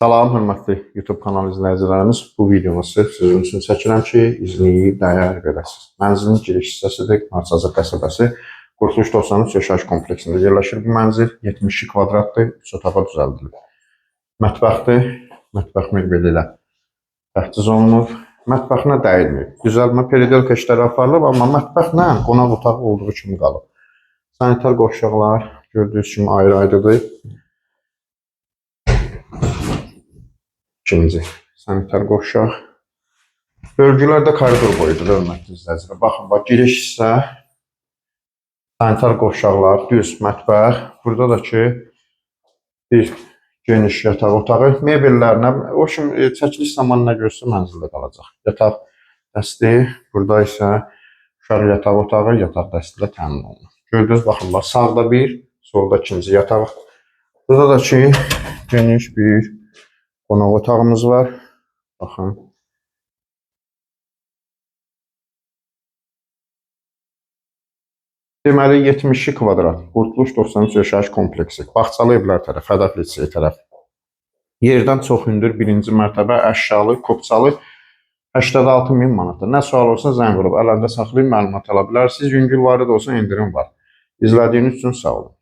Salam, hörmətli YouTube kanalı izləyicilərimiz. Bu videomu sırf sizin üçün çəkirəm ki, izləyib dəyər verəsiniz. Mənzilin giriş hissəsidir. Arxaca qəsəbəsi Qurtuluş 93 yaşayış kompleksində yerləşir bu mənzil. 72 kvadratdır, 3 otağa düzəldilib. Mətbəxdir, mətbəx mebeli ilə təchiz olunub. Mətbəxinə dəyilməyib. Düzəlmə periodika işləri aparılıb, amma mətbəxlə qonaq otağı olduğu kimi qalıb. Sanitar qovşaqlar gördüyünüz kimi ayrı-ayrıdır. İkinci sanitar qovşaq. Bölgülərdə koridor boyudur, hörmətli izləyicilər. Baxın, bax, giriş hissə, sanitar qovşaqlar, düz mətbəx. Burada da ki, bir geniş yataq otağı. Mebellərinə, o kimi çəkiliş zamanı nə görsə mənzildə qalacaq. Yataq dəsti, burada isə uşaq yataq otağı, yataq dəsti ilə təmin olunur. Gördünüz, baxın, bax, sağda bir, solda ikinci yataq. Burada da ki, geniş bir qonaq otağımız var. Baxın. Deməli 72 kvadrat. Qurtuluş 93 yaşayış kompleksi. Bağçalı evlər tərəf, Hədəf liseyi tərəf. Yerdən çox hündür birinci mərtəbə, əşyalı, kopçalı 86.000 manatdır. Nə sual olsa zəng vurub, əlində saxlayıb məlumat ala bilərsiniz. Yüngül varid olsa indirim var. İzlədiyiniz üçün sağ olun.